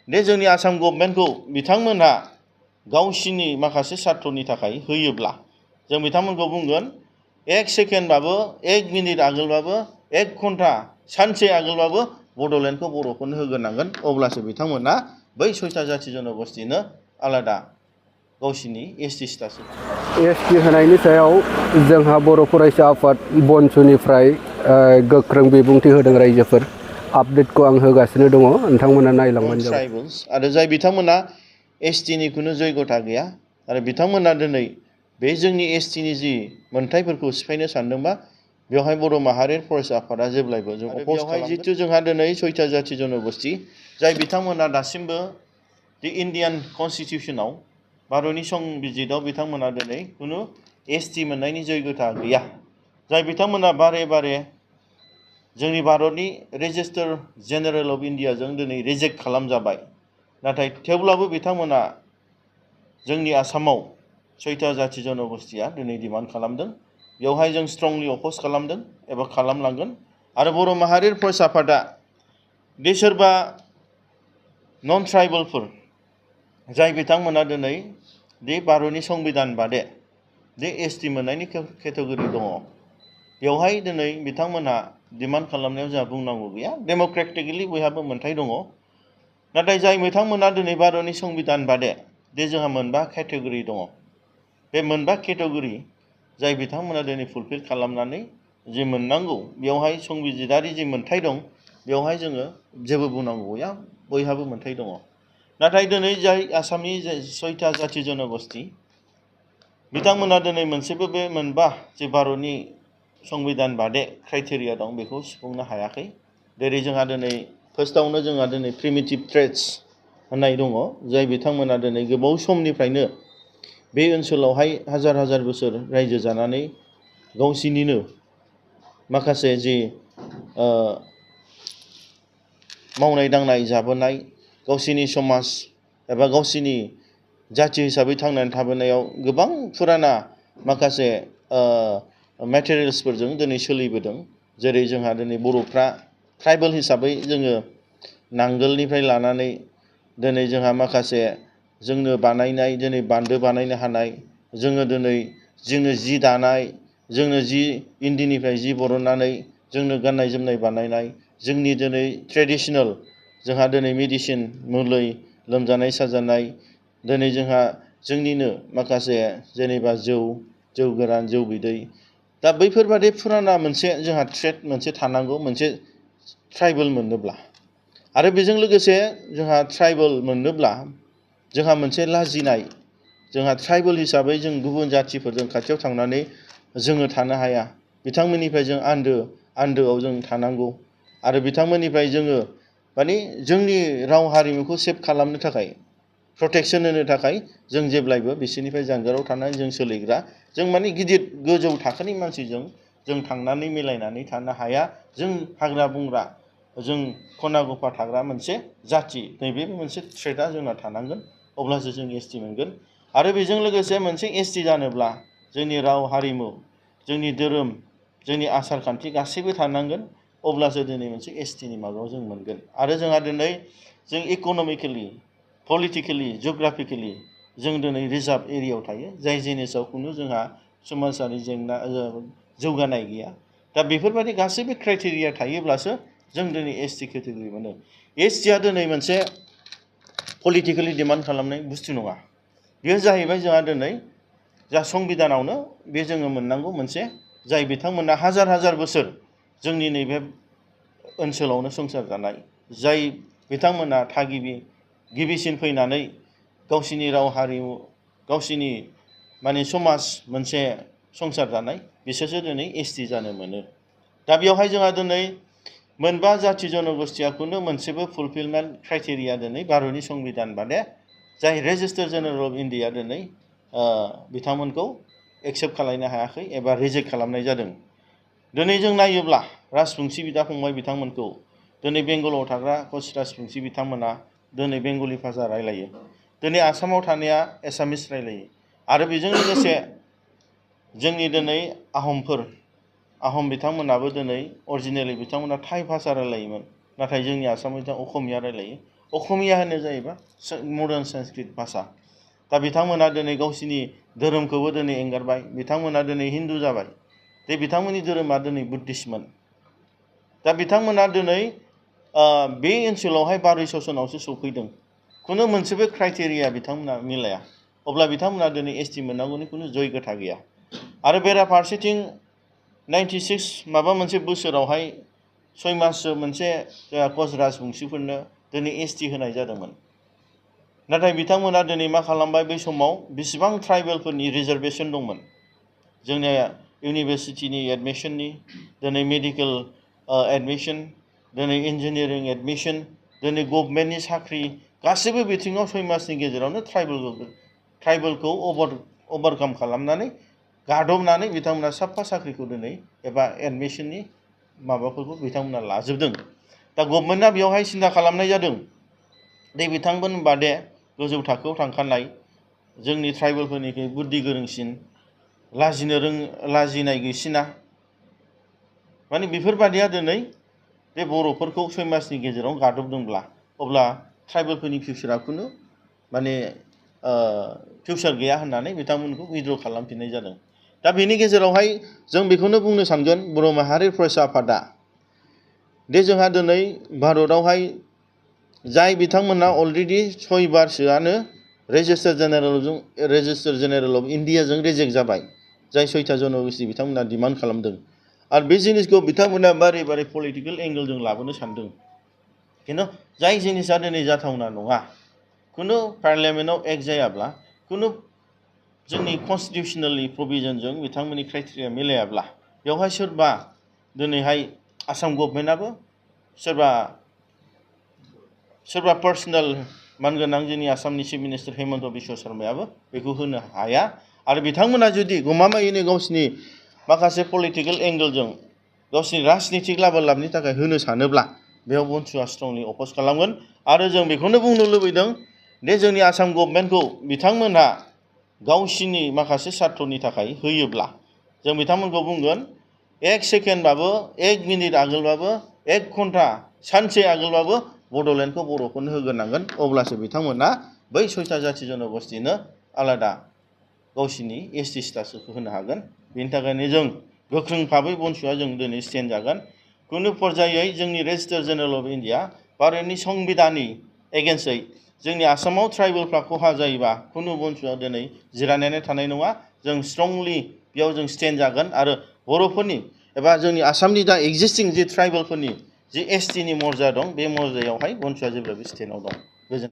दे जोंनि आसाम गभर्नमेन्टखौ बिथांमोनहा गावसिनि माखासे सार्थनि थाखाय होयोब्ला जों बिथांमोनखौ बुंगोन एक सेकेन्डबाबो एक मिनिट आगोलबाबो एक घन्टा सानसे आगोलबाबो बड'लेण्डखौ बर'फोरनो होग्रोनांगोन अब्लासो बिथांमोना बै 6टा जाथि जनगोष्ठीनो आलादा गावसिनि एसटि स्टेटास एसटि होनायनि सायाव जोंहा बर' फरायसा आफाद बनसुनिफ्राय गोख्रों बिबुंथि होदों रायजोफोर आपडेटखौ आं होगासिनो दङ नोंथांमोना नायलांबानो जाबाय ट्राइबल्स आरो जाय बिथांमोना एसटिनि खुनु जयगथा गैया आरो बिथांमोना दिनै बे जोंनि एसटिनि जि मोनथायफोरखौ सिफायनो सानदोंबा बेवहाय बर' माहारि फरायसा आफादा जेब्लायबो जों बेवहाय जितु जोंहा दिनै 6टा जाथि जनगोष्ठी जाय बिथांमोना दासिमबो दि इन्डियान कनस्टिटिउसनाव भारतनि संबिजिताव बिथांमोना दिनै खुनु एसटि मोननायनि जयगथा गैया जाय बिथांमोना बारे बारे जोंनि भारतनि रेजिस्टार जेनेरेल अफ इन्डियाजों दिनै रिजेक्ट खालामजाबाय नाथाय थेवब्लाबो बिथांमोना जोंनि आसामाव 6टा जाथि जनगोष्ठीया दिनै डिमान्ड खालामदों बेवहाय जों स्ट्रंलि अपोज खालामदों एबा खालामलांगोन आरो बर' माहारि फरायसा आफादा बे सोरबा नन ट्राइबेलफोर जाय बिथांमोना दिनै दि भारतनि संबिधान बादे दि एसटि मोननायनि केटेगरि दङ बेवहाय दिनै बिथांमोनहा डिमान्ड खालामनायाव जोंहा बुंनांगौ गैया डेम'क्रेटिकलि बयहाबो मोनथाय दङ नाथाय जाय बिथांमोना दिनै भारतनि संबिधान बादे दि जोंहा मोनबा केटेगरि दङ बे मोनबा केटेगरि जाय बिथांमोना दिनै फुलफिल खालामनानै जि मोननांगौ बेवहाय संबिजितारि जि मोनथाय दं बेवहाय जोङो जेबो बुंनांगौ गैया बयहाबो मोनथाय दङ नाथाय दिनै जाय आसामनि 6टा जाथि जनगोष्ठी बिथांमोना दिनै मोनसेबो बे मोनबा जे भारतनि संबिधान बादे क्राइटेरिया दं बेखौ सुफुंनो हायाखै जेरै जोंहा दिनै फार्स्टआवनो जोंहा दिनै प्रिमिटिभ ट्रेड्स होननाय दङ जाय बिथांमोना दिनै गोबाव समनिफ्रायनो बे ओनसोलावहाय हाजार हाजार बोसोर रायजो जानानै गावसिनिनो माखासे जि मावनाय दांनाय जाबोनाय गावसिनि समाज एबा गावसिनि जाथि हिसाबै थांनानै थाबोनायाव गोबां फुराना माखासे मेटेरियल्सफोरजों दिनै सोलिबोदों जेरै जोंहा दिनै बर'फ्रा ट्राइबेल हिसाबै जोङो नांगोलनिफ्राय लानानै दिनै जोंहा माखासे जोंनो बानायनाय दिनै बान्दो बानायनो हानाय जोङो दिनै जि दानाय जोंनो जि इन्दिनिफ्राय जि बरननानै जोंनो गाननाय जोमनाय बानायनाय जोंनि दिनै ट्रेडिशनेल जोंहा दिनै मेडिसिन मुलि लोमजानाय साजानाय दिनै जोंहा जोंनिनो माखासे जेनेबा जौ गोरान जौ बिदै दा बैफोरबादि फुराना मोनसे जोंहा ट्रेड मोनसे थानांगौ मोनसे ट्राइबेल मोननोब्ला आरो बेजों लोगोसे जोंहा ट्राइबेल मोननोब्ला जोंहा मोनसे लाजिनाय जोंहा ट्राइबेल हिसाबै जों गुबुन जाथिफोरजों खाथियाव थांनानै जोङो थानो हाया बिथांमोननिफ्राय जों आन्दोआव जों थानांगौ आरो बिथांमोननिफ्राय जोङो माने जोंनि राव हारिमुखौ सेभ खालामनो थाखाय प्रटेक्सन होनो थाखाय जों जेब्लायबो बिसोरनिफ्राय जानगाराव थानानै जों सोलिग्रा जों माने गिदिर गोजौ थाखोनि मानसिजों जों थांनानै मिलायनानै थानो हाया जों हाग्रा बंग्रा जों खना गफा थाग्रा मोनसे जाथि नैबे मोनसे ट्रेडआ जोंना थानांगोन अब्लासो जों एसटि मोनगोन आरो बेजों लोगोसे मोनसे एसटि जानोब्ला जोंनि राव हारिमु जोंनि धोरोम जोंनि आसार खान्थि गासैबो थानांगोन अब्लासो दिनै मोनसे एसटिनि माबायाव जों मोनगोन आरो जोंहा दिनै जों इक'नमिकेलि पलिटिकेलि जिअग्राफिकेलि जों दिनै रिजार्भ एरियायाव थायो जाय जिनिसाव खुनु जोंहा समाजारि जेंना जौगानाय गैया दा बेफोरबायदि गासैबो क्राइटेरिया थायोब्लासो जों दिनै एसटि केटेगरि मोनो एसटिआ दिनै मोनसे पलिटिकेलि डिमान्ड खालामनाय बुस्थु नङा बेयो जाहैबाय जोंहा दिनै जा संबिधानावनो बे जोङो मोननांगौ मोनसे जाय बिथांमोना हाजार हाजार बोसोर जोंनि नैबे ओनसोलावनो संसार जानाय जाय बिथांमोना गिबिसिन फैनानै गावसिनि राव हारिमु गावसिनि माने समाज मोनसे संसार जानाय बिसोरसो दिनै एसटि जानो मोनो दा बेवहाय जोंहा दिनै मोनबा जाथि जनगोष्ठीया खुनु मोनसेबो फुलफिलमेन्ट क्राइटेरिया दिनै भारतनि संबिधान बादे जाय रेजिस्टार जेनेरेल अफ इन्डिया दिनै बिथांमोनखौ एक्सेप्ट खालामनो हायाखै एबा रिजेक्ट खालामनाय जादों दिनै जों नायोब्ला राजबंसि बिदा फंबाय बिथांमोनखौ दिनै बेंगलाव थाग्रा कच राजबंसि बिथांमोना दिनै बेंगलि भाषा रायलायो दिनै आसामाव थानाया एसामिस रायलायो आरो बेजों लोगोसे जोंनि दिनै आहम बिथांमोनाबो दिनै अरिजिनेलि बिथांमोना थाइ भाषा रायलायोमोन नाथाय जोंनि आसामाव असमिया रायलायो असमिया होनो जाहैबा मडार्न संस्कृत भाषा दा बिथांमोना दिनै गावसिनि धोरोमखौबो दिनै एंगारबाय बिथांमोना दिनै हिन्दु जाबाय दे बिथांमोननि धोरोमा दिनै बुद्धिस्टमोन दा बिथांमोना दिनै बे ओनसोलावहाय बारै ससनावसो सफैदों खुनु मोनसेबो क्राइटेरिया बिथांमोना मिलाया अब्ला बिथांमोना दिनै एसटि मोननांगौनि खुनु जयगथा गैया आरो बेराफारसेथिं 96 माबा मोनसे बोसोरावहाय 6 माससो मोनसे कच राजबंशिफोरनो दिनै एसटि होनाय जादोंमोन नाथाय बिथांमोना दिनै मा खालामबाय बै समाव बेसेबां ट्राइबेलफोरनि रिजार्भेसन दंमोन जोंनि इउनिभारसिटिनि एडमिसननि दिनै मेडिकेल एडमिसन दिनै इन्जिनियारिं एडमिसन दिनै गभर्नमेन्टनि साख्रि गासैबो बिथिङाव 6 मासनि गेजेरावनो ट्राइबेलखौ ओभारकाम खालामनानै गादबनानै बिथांमोना साफा साख्रिखौ दिनै एबा एडमिसननि माबाफोरखौ बिथांमोना लाजोबदों दा गभर्नमेन्टआ बेवहाय सिन्था खालामनाय जादों दे बिथांमोन बादे गोजौ थाखोआव थांखानाय जोंनि ट्राइबेलफोरनिख्रुइ बुद्धि गोरोंसिन लाजिनाय गैसिना माने बेफोरबादिया दिनै बे बर'फोरखौ 6 मासनि गेजेराव गादबदोंब्ला अब्ला ट्राइबेलफोरनि फिउचारा खुनु माने फिउचार गैया होननानै बिथांमोनखौ उइथड्र खालामफिननाय जादों दा बेनि गेजेरावहाय जों बेखौनो बुंनो सानगोन बर' माहारि फरायसा आफादा दे जोंहा दिनै भारतआवहाय जाय बिथांमोना अलरेडि 6 बारसोआनो रेजिस्टार जेनेरेल अफ इन्डियाजों रिजेक्ट जाबाय जाय 6था जन'गोष्ठी बिथांमोना डिमान्ड खालामदों आरो बे जिनिसखौ बिथांमोना बारे बारे पलिटिकेल एंगेलजों लाबोनो सानदों खिन्थु जाय जिनिसा दिनै जाथावना नङा खुनु पार्लियामेन्टआव एक्ट जायाब्ला खुनु जोंनि कनस्टिटिउसनेलनि प्रभिजनजों बिथांमोननि क्राइटेरिया मिलायाब्ला बेवहाय सोरबा दिनैहाय आसाम गभर्नमेन्टआबो सोरबा पार्सनेल मानगोनां जोंनि आसामनि चिफ मिनिस्टार हेमन्त बिश्व शर्मायाबो बेखौ होनो हाया आरो बिथांमोना जुदि गमामायैनो गावसिनि माखासे पलिटिकेल एंगेलजों गावसिनि राजनितिक लाबालाबनि थाखाय होनो सानोब्ला बेयाव बन्सुआ स्ट्रंलि अपोज खालामगोन आरो जों बेखौनो बुंनो लुबैदों दे जोंनि आसाम गभर्नमेन्टखौ बिथांमोनहा गावसिनि माखासे सार्थनि थाखाय होयोब्ला जों बिथांमोनखौ बुंगोन 1 सेकेन्डबाबो 1 मिनिट आगोलबाबो 1 घन्टा सानसे आगोलबाबो बड'लेण्डखौ बर'फोरनो होग्रोनांगोन अब्लासो बिथांमोना बै 6था जाथि जन'गोष्ठीनो आलादा गावसिनि एसटि स्टेटासखौ होनो हागोन बेनि थाखायनो जों गोख्रों भाबै बन्सुआ जों दिनै स्टेन्ड जागोन खुनु पर्यायै जोंनि रेजिस्टार जेनेरेल अफ इन्डिया भारतनि संबिधाननि एगेन्स्टै जोंनि आसामाव ट्राइबेलफ्रा खहा जायोबा खुनु बन्सुआ दिनै जिरायनानै थानाय नङा जों स्ट्रंलि बेयाव जों स्टेन्ड जागोन आरो बर'फोरनि एबा जोंनि आसामनि दा एक्जिस्टिं जि ट्राइबेलफोरनि जि एसटिनि मर्जा दं बे मर्जायावहाय बन्सुआ जेब्लाबो स्टेन्डआव दं